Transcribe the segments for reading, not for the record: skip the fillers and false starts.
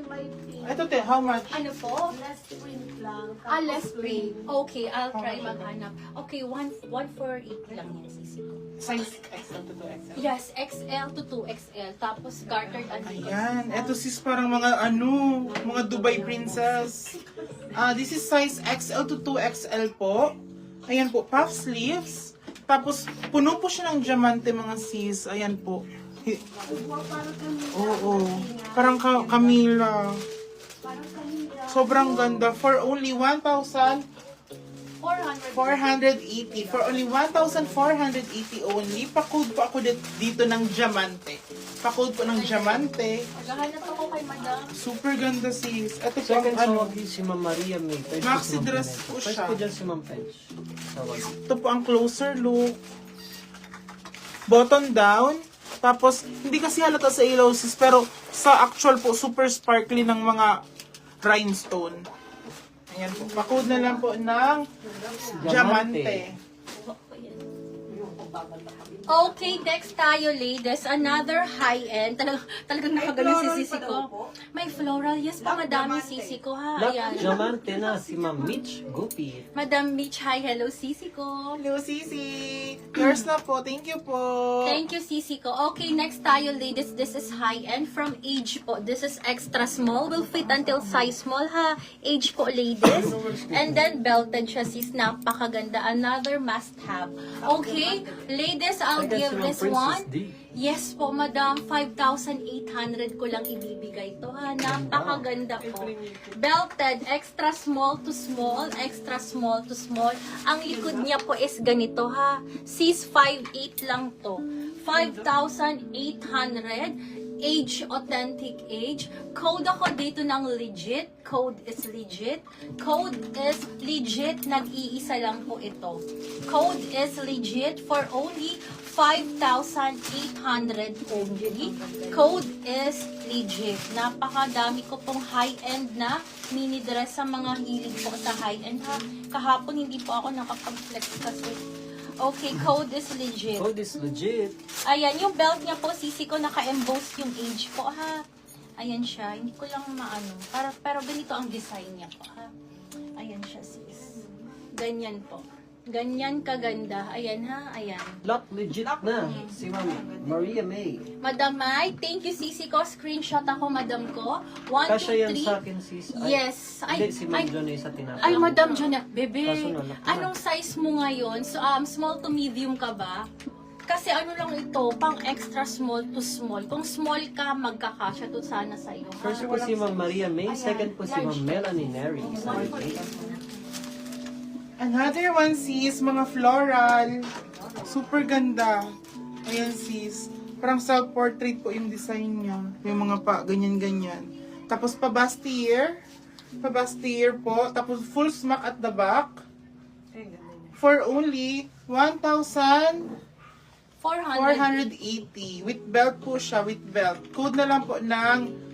may pink. Ito te, how much? Ano po? Less print lang. Less print. Okay, I'll try maghanap. Okay, 148 lang yan, sisi ko. Size XL to 2XL. Yes, XL to 2XL. Tapos gartered and Ayan, eto sis parang mga mga Dubai princess. This is size XL to 2XL po. Ayan po, puff sleeves. Tapos puno po siya ng diamante mga sis. Ayan po. Oo, parang Camila. Sobrang ganda. For only 1,480. For only 1,480 only. Pa-code po ako dito ng diamante. Pa-code po ng diamante. Maghahanap ako kay madam. Super ganda sis. Ito po Second ang tawag si Ma'am Maria May. First Maxi po si Ma'am dress Pinay. po First siya. po dyan si Ma'am Penge. Tawag. Ito po ang closer look. Button down. Tapos, hindi kasi halata sa ilaw sis, pero sa actual po, super sparkly ng mga rhinestone. Ayan po. Pa-code na lang po ng diamante. Okay, next tayo, ladies. Another high-end. Talagang nakagaling si sisi ko. May floral. Yes pa, madami sisi ko, ha? Black Ayan. diamante na si Ma'am Mitch Gupi. Madam Mitch, hi. Hello, sisi ko. Hello, Sisi. Yours na po. Thank you po. Thank you, sisi ko. Okay, next tayo, ladies. This is high-end from Age po. This is extra small. Will fit until size small, ha? Age po, ladies. And then, belted siya, sis. Napakaganda. Another must-have. Okay, ladies, I'll I guess give si Ma'am this Princess one. D. Yes po, madam. 5,800 ko lang ibibigay to, ha? Napakaganda po. Belted, extra small to small, extra small to small. Ang likod niya po is ganito, ha? Sis, 5'8 lang to. 5,800. Age, authentic age. Code ako dito ng legit. Code is legit. Code is legit. Nag-iisa lang po ito. Code is legit for only 5,800 only. Code is legit. Napakadami ko pong high-end na mini dress sa mga hilig po sa high-end, ha. Kahapon hindi po ako nakapag-flex kasi. Okay, code is legit. Code is legit. Ayan, yung belt niya po, sisi ko, naka-emboss yung age po, ha. Ayan siya. Hindi ko lang maano. Pero ganito ang design niya po, ha. Ayan siya, sis. Ganyan po. Ganyan kaganda. Ayan, ha. Ayan. Black legit na si Ma'am Maria May. Madam Mai, thank you, sisi ko. Screenshot ako, madam ko. 1, Kasya 2, 3. yan sa akin sis. Yes. Hindi, si Ma'am Johnny sa tinapay. Ay, Madam Jonah, bebe, Kaso nalaki na. anong size mo ngayon? So, small to medium ka ba? Kasi ano lang ito, pang extra small to small. Kung small ka, magkakasya to sana sa'yo. ha? First po si Ma'am Maria May. Second po si Ma'am Melanie Neri. Another one sis, mga floral. Super ganda. Ayan sis. Parang self-portrait po yung design niya. Yung mga ganyan-ganyan. Tapos pa-bustier. Pa-bustier po. Tapos full smock at the back. For only 1,480. 400. With belt po siya, with belt. Code na lang po ng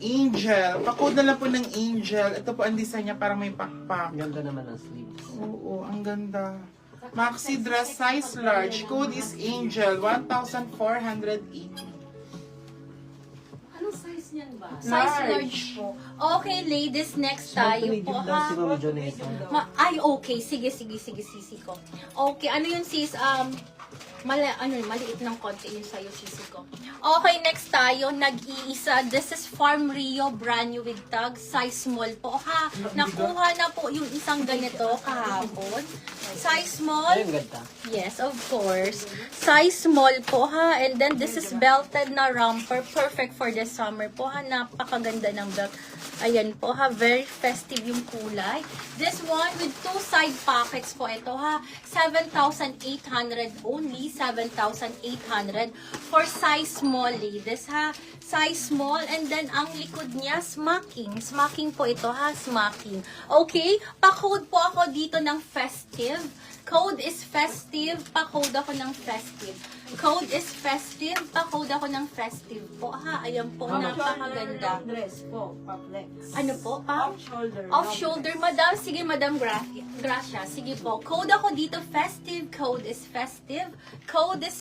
Angel. Pa-code na lang po ng Angel. Ito po ang design niya, parang may pakpak. Ganda naman ang sleeves. Oo, ang ganda. Maxi dress size large. Code is Angel, 1,480. Anong size niyan ba? Large. Size large po. Okay, ladies, next Small to tayo po, medium daw ha? si Ma'am Johnny. Ay, okay. Sige, sisi ko. Okay, ano yun, sis? Maliit ng konti yun sa'yo, sisi ko. Okay, next tayo. Nag-iisa. This is Farm Rio, brand new with tag. Size small po, ha? Nakuha na po yung isang ganito kahapon. Size small. Ay, ang ganda. Yes, of course. Size small po, ha? And then, this is belted na romper. Perfect for the summer po, ha? Napakaganda ng belt. Ayan po, ha? Very festive yung kulay. This one with 2 side pockets po ito, ha? 7,800 only. 7,800 for size small, ladies, ha? Size small. And then, ang likod niya, smocking. Smocking po ito, ha? Smocking. Okay? Pa-code po ako dito ng festive. Code is festive. Pa-code ako ng festive. Code is festive. Pa-code ako ng festive po, ha? Ayan po, napakaganda. Dress po, pa-flex. Ano po, pa? Off-shoulder. Off-shoulder, madam. Sige, madam Gracia. Sige po. Code ako dito, festive. Code is festive. Code is